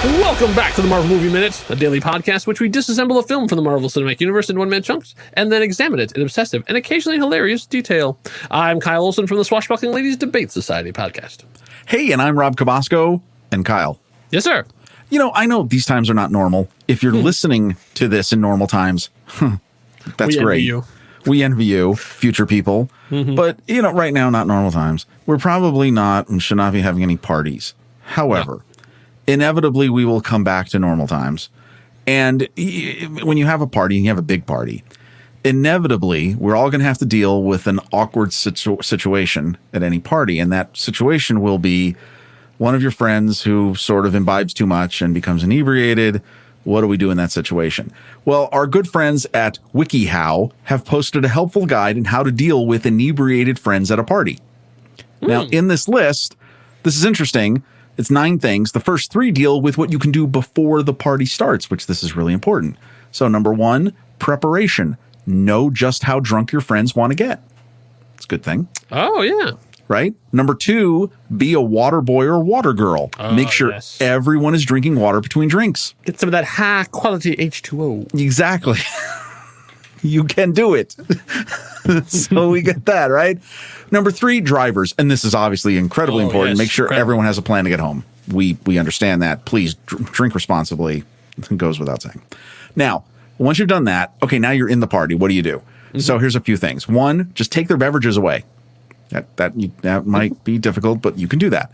Welcome back to the Marvel Movie Minute, a daily podcast which we disassemble a film from the Marvel Cinematic Universe in one-minute chunks and then examine it in obsessive and occasionally hilarious detail. I'm Kyle Olson from the Swashbuckling Ladies Debate Society podcast. Hey, and I'm Rob Cabasco. And Kyle. Yes, sir. You know, I know these times are not normal. If you're listening to this in normal times, that's great. Envy you. We envy you, future people. But, you know, right now, not normal times. We're probably not and should not be having any parties. However, inevitably, we will come back to normal times. And when you have a party and you have a big party, inevitably, we're all going to have to deal with an awkward situation at any party. And that situation will be one of your friends who sort of imbibes too much and becomes inebriated. What do we do in that situation? Well, our good friends at WikiHow have posted a helpful guide on how to deal with inebriated friends at a party. Now, in this list, this is interesting. It's 9 things. The first 3 deal with what you can do before the party starts, which this is really important. So number 1, preparation. Know just how drunk your friends want to get. It's a good thing. Oh, yeah. Right? Number 2, be a water boy or water girl. Make sure everyone is drinking water between drinks. Get some of that high quality H2O. Exactly. You can do it. So we get that, right? Number 3, drivers. And this is obviously incredibly important. Make sure everyone has a plan to get home. We understand that. Please drink responsibly. It goes without saying. Now, once you've done that, okay, now you're in the party. What do you do? So here's a few things. 1, just take their beverages away. That might be difficult, but you can do that.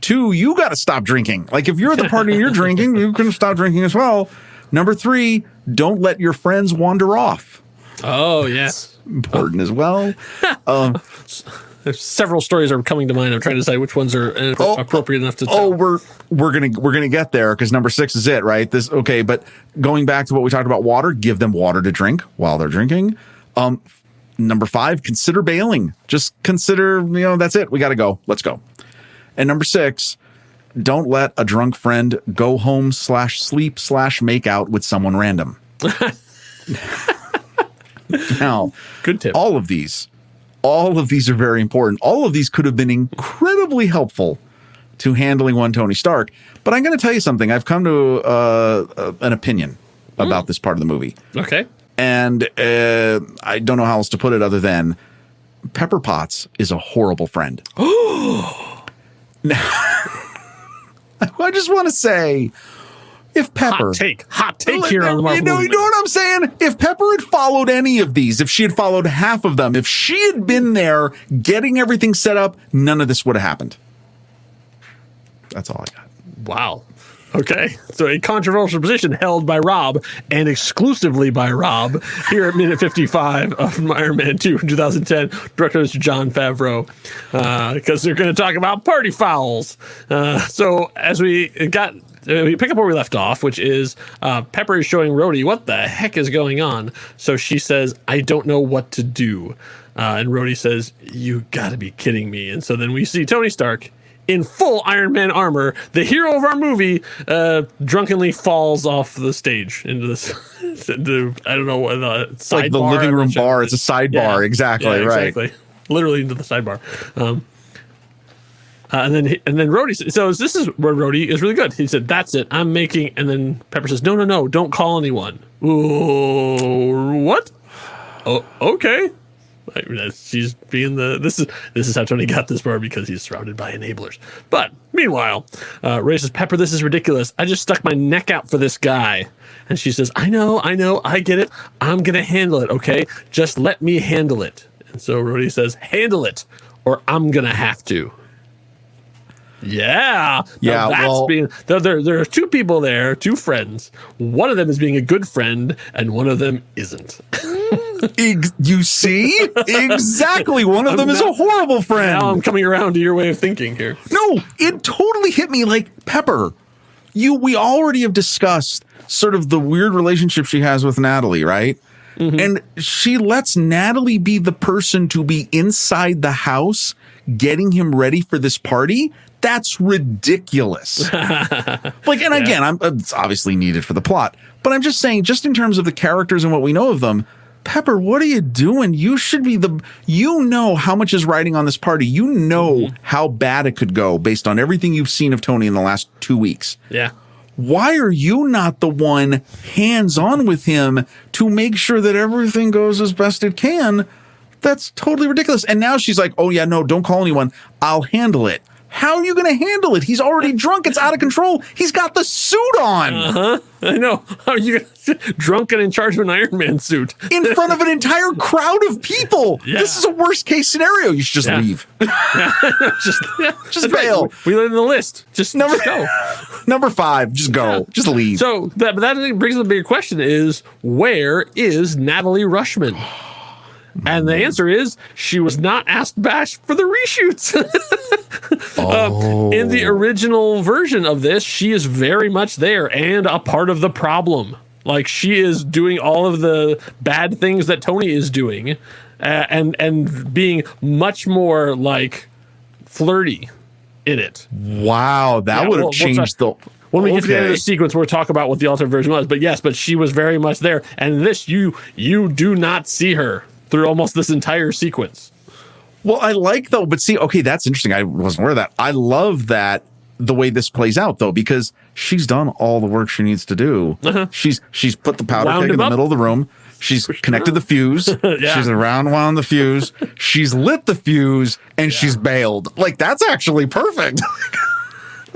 2, you got to stop drinking. Like if you're at the party and you're drinking, you can stop drinking as well. Number 3, don't let your friends wander off. Oh, yes. Important as well. There's several stories are coming to mind. I'm trying to decide which ones are appropriate enough to tell. We're gonna get there because number 6 is it, right? But going back to what we talked about, water, give them water to drink while they're drinking. Number 5, consider bailing. Just consider, that's it. We got to go. Let's go. And number 6, don't let a drunk friend go home /sleep/make out with someone random. Now, good tip. All of these are very important. All of these could have been incredibly helpful to handling one Tony Stark. But I'm going to tell you something. I've come to an opinion about this part of the movie. Okay. And I don't know how else to put it other than Pepper Potts is a horrible friend. Now, I just want to say, if Pepper... Hot take here on the Marvel Movie. You know what I'm saying? If Pepper had followed any of these, if she had followed half of them, if she had been there getting everything set up, none of this would have happened. That's all I got. Wow. Okay, so a controversial position held by Rob and exclusively by Rob here at minute 55 of Iron Man 2 in 2010, director Mr. Jon Favreau, because they're going to talk about party fouls. So as we pick up where we left off, which is Pepper is showing Rhodey what the heck is going on. So she says, I don't know what to do. And Rhodey says, you got to be kidding me. And so then we see Tony Stark in full Iron Man armor, the hero of our movie, drunkenly falls off the stage into this. I don't know what sidebar. Like the living room bar. It's a sidebar. Exactly. Right. Exactly. Literally into the sidebar. And then Rhodey. So this is where Rhodey is really good. He said, "That's it. I'm making." And then Pepper says, "No. Don't call anyone." Ooh, what? Oh, okay. She's being this is how Tony got this far because he's surrounded by enablers. But meanwhile, Ray says, Pepper, this is ridiculous. I just stuck my neck out for this guy. And she says, I know, I get it. I'm gonna handle it, okay? Just let me handle it. And so Rhodey says, handle it, or I'm gonna have to. Yeah. Yeah. There are 2 people there, 2 friends. One of them is being a good friend, and one of them isn't. You see? Exactly. One of them is a horrible friend. Now I'm coming around to your way of thinking here. No, it totally hit me like Pepper. We already have discussed sort of the weird relationship she has with Natalie, right? Mm-hmm. And she lets Natalie be the person to be inside the house getting him ready for this party. That's ridiculous. Again, it's obviously needed for the plot, but I'm just saying, just in terms of the characters and what we know of them, Pepper, what are you doing? You should be how much is riding on this party. You know how bad it could go based on everything you've seen of Tony in the last 2 weeks. Yeah. why are you not the one hands-on with him to make sure that everything goes as best it can? That's totally ridiculous. And now she's like, oh yeah, no, don't call anyone. I'll handle it. How are you going to handle it? He's already drunk. It's out of control. He's got the suit on. I know. How are you drunk and in charge of an Iron Man suit? In front of an entire crowd of people. Yeah. This is a worst case scenario. You should just leave. Just bail. Right. We live in the list. Just go. Number 5, just go. Yeah. Just leave. So that brings up the bigger question is, where is Natalie Rushman? And the answer is she was not asked back for the reshoots. In the original version of this, she is very much there and a part of the problem. Like, she is doing all of the bad things that Tony is doing, and being much more like flirty in it. Wow, that would have changed the. When we get to the end of the sequence, we'll talk about what the alternate version was. But yes, but she was very much there. And this, you do not see her through almost this entire sequence. Well, I like though, but see, okay, that's interesting. I wasn't aware of that. I love that the way this plays out though, because she's done all the work she needs to do. She's put the powder keg in the middle of the room. She's connected the fuse. Yeah. She's wound the fuse. She's lit the fuse, and she's bailed. Like, that's actually perfect.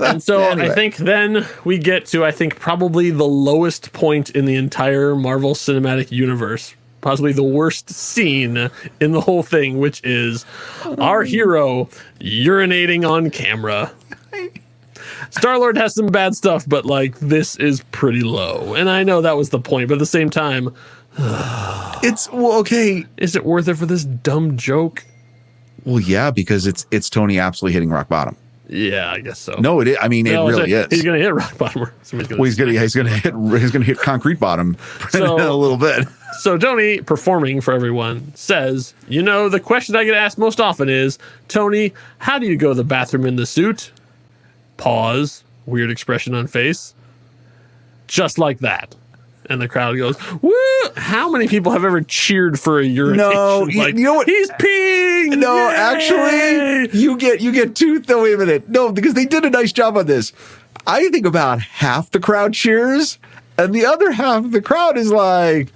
And so anyway. I think then we get to, I think, probably the lowest point in the entire Marvel Cinematic Universe. Possibly the worst scene in the whole thing, which is our hero urinating on camera. Star-Lord has some bad stuff, but, like, this is pretty low. And I know that was the point, but at the same time... okay. Is it worth it for this dumb joke? Well, yeah, because it's Tony absolutely hitting rock bottom. Yeah, I guess so. No, it is. I mean, it really is. He's going to hit rock bottom. He's going to hit concrete bottom in a little bit. So Tony, performing for everyone, says, the question I get asked most often is, Tony, how do you go to the bathroom in the suit? Pause. Weird expression on face. Just like that. And the crowd goes, woo! How many people have ever cheered for a urination? No, like, you know what? He's peeing! No, Yay! actually, you get two. No, wait a minute. No, because they did a nice job on this. I think about half the crowd cheers, and the other half of the crowd is like,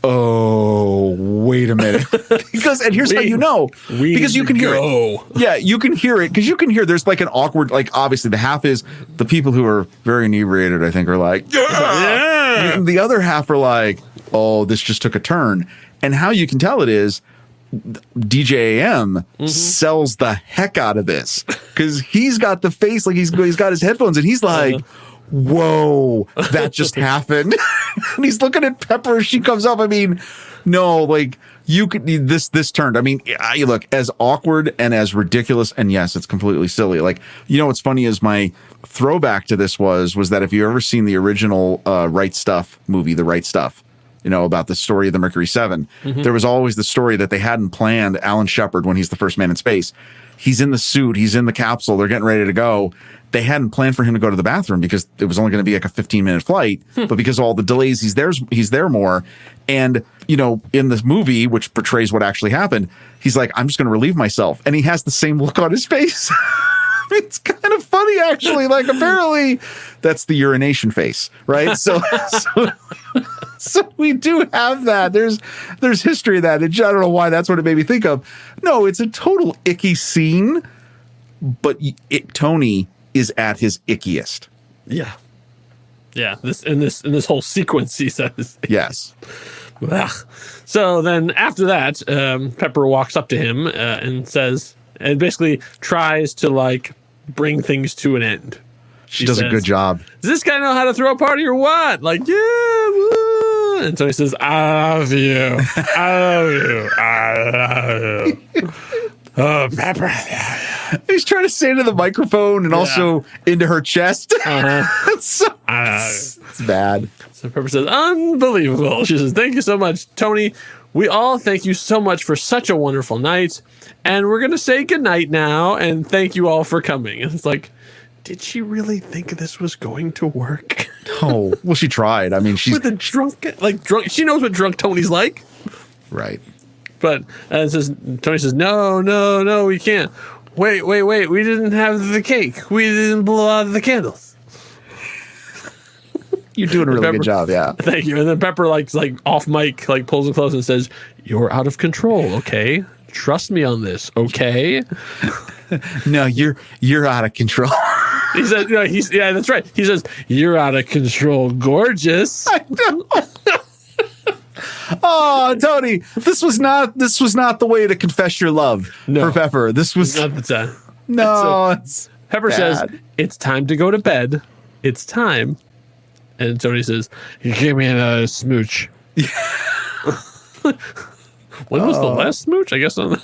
oh, wait a minute. And here's how you know. Because you can hear it. Yeah, you can hear it. Because you can hear there's like an awkward, like, obviously the half is the people who are very inebriated, I think, are like, yeah! And the other half are like, oh, this just took a turn. And how you can tell it is DJ AM sells the heck out of this. Because he's got the face, like he's got his headphones, and he's like, whoa, that just happened. And he's looking at Pepper as she comes up. I mean, no, like, you could this turned. I mean, you look, as awkward and as ridiculous, and yes, it's completely silly. Like, what's funny is my throwback to this was that if you ever seen the original Right Stuff movie, The Right Stuff, about the story of the Mercury 7, there was always the story that they hadn't planned Alan Shepard when he's the first man in space. He's in the suit, he's in the capsule, they're getting ready to go. They hadn't planned for him to go to the bathroom because it was only going to be like a 15-minute flight. But because of all the delays, he's there more. And, in this movie, which portrays what actually happened, he's like, I'm just going to relieve myself. And he has the same look on his face. It's kind of funny, actually. Like, apparently that's the urination face, right? So we do have that. There's history of that. And I don't know why that's what it made me think of. No, it's a total icky scene, but Tony is at his ickiest. Yeah. Yeah. This whole sequence, he says. Yes. So then after that, Pepper walks up to him and says, and basically tries to, like, bring things to an end. She does a good job. Does this guy know how to throw a party or what? Like, yeah, woo. And so he says, I love you. I love you. I love you. Oh, Pepper. He's trying to say into the microphone and also into her chest. It's bad. So Pepper says, unbelievable. She says, thank you so much, Tony. We all thank you so much for such a wonderful night. And we're going to say goodnight now. And thank you all for coming. And it's like, did she really think this was going to work? No. Well, she tried. I mean, she's with a drunk. She knows what drunk Tony's like. Right. But Tony says, no, we can't. Wait. We didn't have the cake. We didn't blow out the candles. You're doing a really Pepper, good job. Yeah. Thank you. And then Pepper like off mic, like pulls him close and says, "You're out of control. Okay, trust me on this. Okay." No, you're out of control. He says, "No, that's right." He says, "You're out of control, gorgeous." I know. Oh, Tony, this was not the way to confess your love for Pepper. This was not the time. No, it's Pepper bad. says, "It's time to go to bed. It's time." And Tony says, "You give me another smooch." When was the last smooch? I guess on the...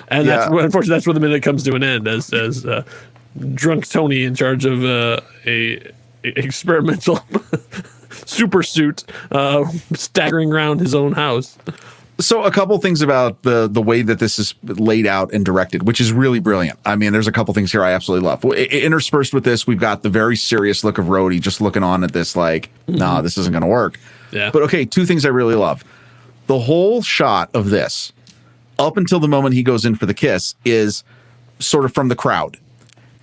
And that's unfortunately that's where the minute comes to an end as drunk Tony in charge of a experimental super suit staggering around his own house. So a couple things about the way that this is laid out and directed, which is really brilliant. I mean, there's a couple things here I absolutely love. Interspersed with this, we've got the very serious look of Rhodey just looking on at this like, nah, this isn't going to work. Yeah. But okay, two things I really love. The whole shot of this, up until the moment he goes in for the kiss, is sort of from the crowd.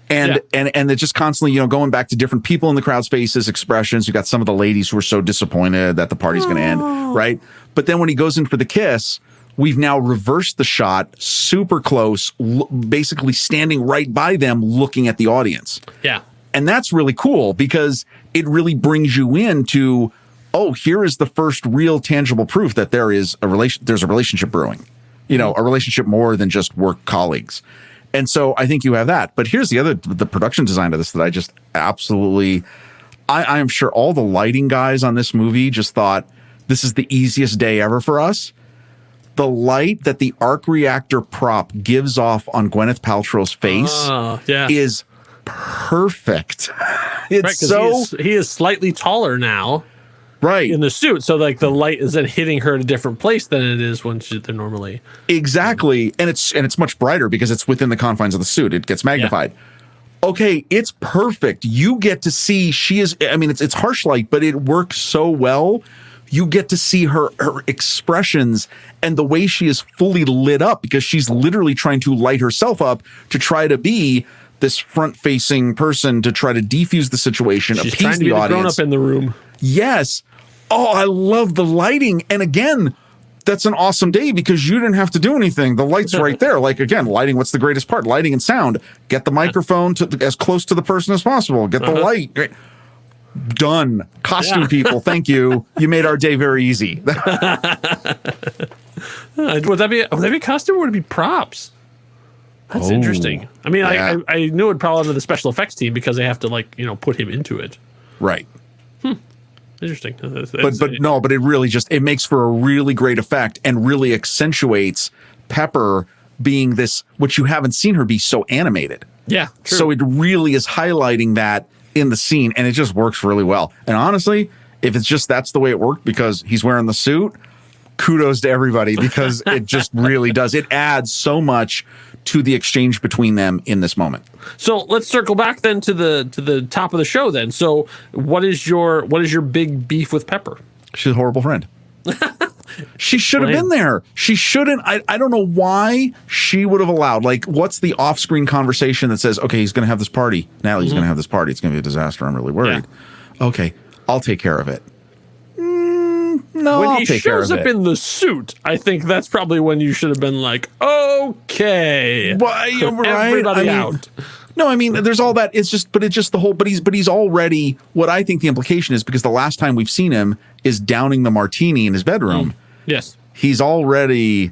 And it's just constantly, going back to different people in the crowd's faces, expressions. You got some of the ladies who are so disappointed that the party's going to end, right? But then when he goes in for the kiss, we've now reversed the shot, super close, basically standing right by them, looking at the audience. Yeah. And that's really cool because it really brings you into, oh, here is the first real tangible proof that there's a relationship brewing. A relationship more than just work colleagues. And so I think you have that. But here's the production design of this that I just absolutely, I am sure all the lighting guys on this movie just thought this is the easiest day ever for us. The light that the arc reactor prop gives off on Gwyneth Paltrow's face is perfect. It's right, he is slightly taller now. Right. In the suit. So like the light is then hitting her at a different place than it is when they're normally. Exactly. And it's much brighter because it's within the confines of the suit. It gets magnified. Yeah. Okay, it's perfect. You get to see it's harsh light, but it works so well. You get to see her expressions and the way she is fully lit up because she's literally trying to light herself up to try to be this front-facing person to try to defuse the situation, she's appease trying to be the audience. The grown-up in the room. Yes. Oh, I love the lighting. And again, that's an awesome day because you didn't have to do anything. The light's right there. Like, again, lighting, what's the greatest part? Lighting and sound. Get the microphone as close to the person as possible. Get the light. Done. Costume people, thank you. You made our day very easy. Would that be a costume or would it be props? That's interesting. I mean, I knew it'd probably under the special effects team because they have to put him into it. Right. Interesting. But it really it makes for a really great effect and really accentuates Pepper being this, which you haven't seen her be so animated. Yeah. True. So it really is highlighting that in the scene and it just works really well. And honestly, if it's just that's the way it worked because he's wearing the suit, kudos to everybody because it just really does. It adds so much to the exchange between them in this moment. So let's circle back then to the top of the show then. So what is your big beef with Pepper? She's a horrible friend. She should have been there. She shouldn't. I don't know why she would have allowed. Like, what's the off-screen conversation that says, okay, he's going to have this party. Natalie's going to have this party. It's going to be a disaster. I'm really worried. Yeah. Okay, I'll take care of it. No, when I'll he take care of shows up it. in the suit, I think that's probably when you should have been like, okay, everybody out. No, I mean, there's all that. It's just the whole. But he's already. What I think the implication is because the last time we've seen him is downing the martini in his bedroom. Yes, he's already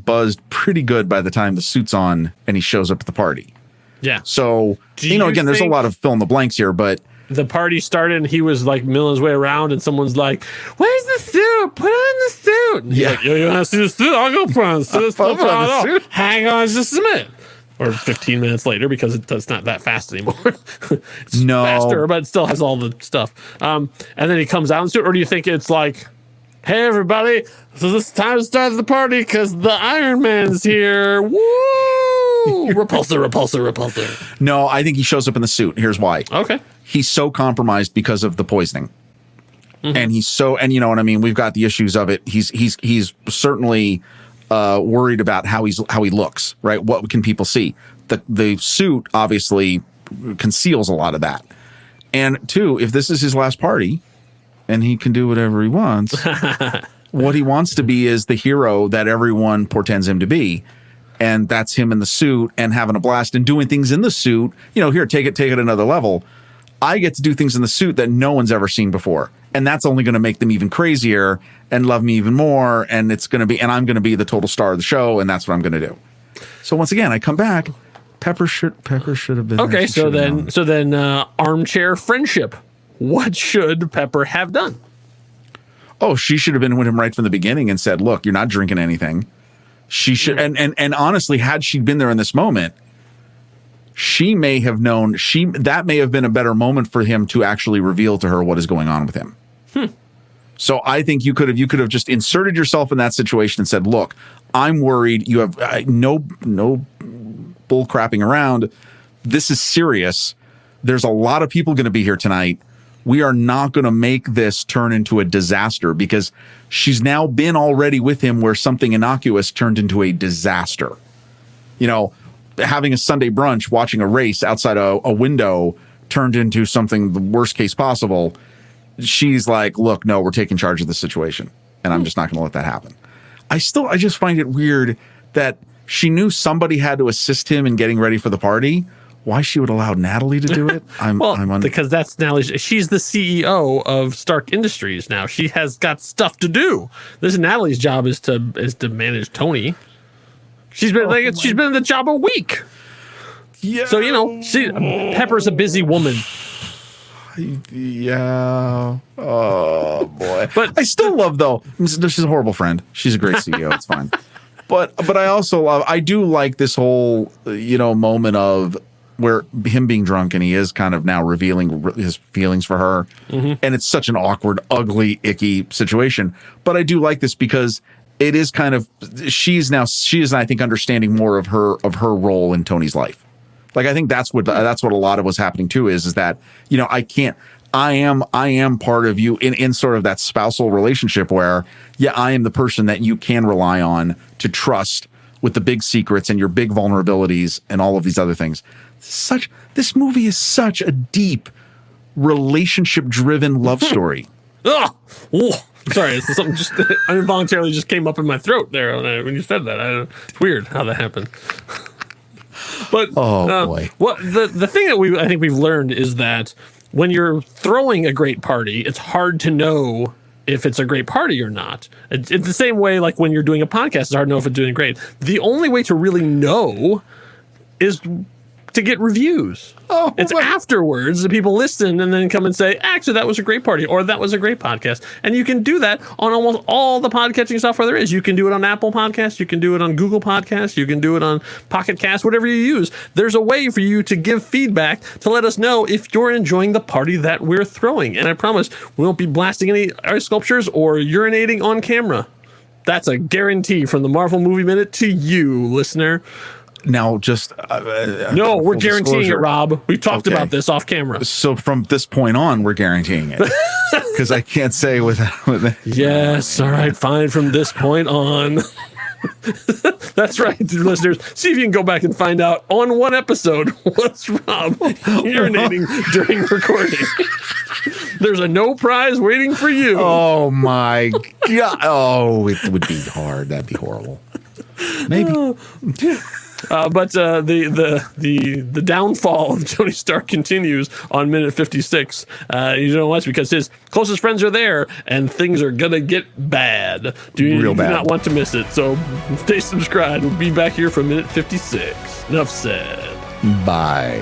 buzzed pretty good by the time the suit's on and he shows up at the party. Yeah. So again, there's a lot of fill in the blanks here, but. The party started and he was like milling his way around and someone's like, where's the suit? Put on the suit. And he's like, you want to see the suit? I'll go put on the suit. Hang on just a minute. Or 15 minutes later because it's not that fast anymore. It's faster, but it still has all the stuff. And then he comes out in the suit. Or do you think it's like, hey, everybody, so this is time to start the party because the Iron Man's here. Woo! Repulsor. No, I think he shows up in the suit. Here's why. Okay. He's so compromised because of the poisoning. Mm-hmm. And you know what I mean? We've got the issues of it. He's certainly worried about how he looks, right? What can people see? The suit obviously conceals a lot of that. And two, if this is his last party and he can do whatever he wants, what he wants to be is the hero that everyone portends him to be. And that's him in the suit and having a blast and doing things in the suit. Here, take it another level. I get to do things in the suit that no one's ever seen before. And that's only going to make them even crazier and love me even more. And I'm going to be the total star of the show. And that's what I'm going to do. So once again, I come back. Pepper should have been okay. There. So then, armchair friendship. What should Pepper have done? Oh, she should have been with him right from the beginning and said, "Look, you're not drinking anything." She should, and honestly, had she been there in this moment, she may have known. That may have been a better moment for him to actually reveal to her what is going on with him. So I think you could have just inserted yourself in that situation and said, "Look, I'm worried. You have no bull crapping around. This is serious. There's a lot of people going to be here tonight. We are not going to make this turn into a disaster because she's now been already with him where something innocuous turned into a disaster. Having a Sunday brunch, watching a race outside a window turned into something the worst case possible. She's like, look, no, we're taking charge of the situation. And I'm just not going to let that happen. I just find it weird that she knew somebody had to assist him in getting ready for the party. Why she would allow Natalie to do it? Because that's Natalie. She's the CEO of Stark Industries now. She has got stuff to do. This is Natalie's job is to manage Tony. She's been she's been in the job a week. Yeah. So Pepper's a busy woman. Yeah. Oh boy. But I still love though. She's a horrible friend. She's a great CEO. It's fine. But I also I do like this whole moment of where him being drunk and he is kind of now revealing his feelings for her. Mm-hmm. And it's such an awkward, ugly, icky situation. But I do like this because it is kind of, she is, I think, understanding more of her role in Tony's life. Like, I think that's what a lot of what's happening too is that, I am part of you in sort of that spousal relationship where, I am the person that you can rely on to trust with the big secrets and your big vulnerabilities and all of these other things. This movie is such a deep relationship-driven love story. Oh, sorry, something just involuntarily just came up in my throat there when you said that. It's weird how that happened. But boy, the thing that I think we've learned is that when you're throwing a great party, it's hard to know if it's a great party or not. It's the same way like when you're doing a podcast, it's hard to know if it's doing great. The only way to really know is to get reviews. It's afterwards that people listen and then come and say, actually, that was a great party or that was a great podcast. And you can do that on almost all the podcasting software there is. You can do it on Apple Podcasts. You can do it on Google Podcasts. You can do it on Pocket Cast, whatever you use. There's a way for you to give feedback to let us know if you're enjoying the party that we're throwing. And I promise we won't be blasting any ice sculptures or urinating on camera. That's a guarantee from the Marvel Movie Minute to you, listener. Now, just no, we're guaranteeing it, Rob. We've talked about this off camera. So from this point on, we're guaranteeing it because I can't say without. Yes, all right, fine. From this point on, that's right, listeners. See if you can go back and find out on one episode what's Rob urinating during recording. There's a no prize waiting for you. Oh my god! Oh, it would be hard. That'd be horrible. Maybe. But the downfall of Tony Stark continues on minute 56. You know why? It's because his closest friends are there, and things are gonna get bad. You do not want to miss it. So stay subscribed. We'll be back here for minute 56. Enough said. Bye.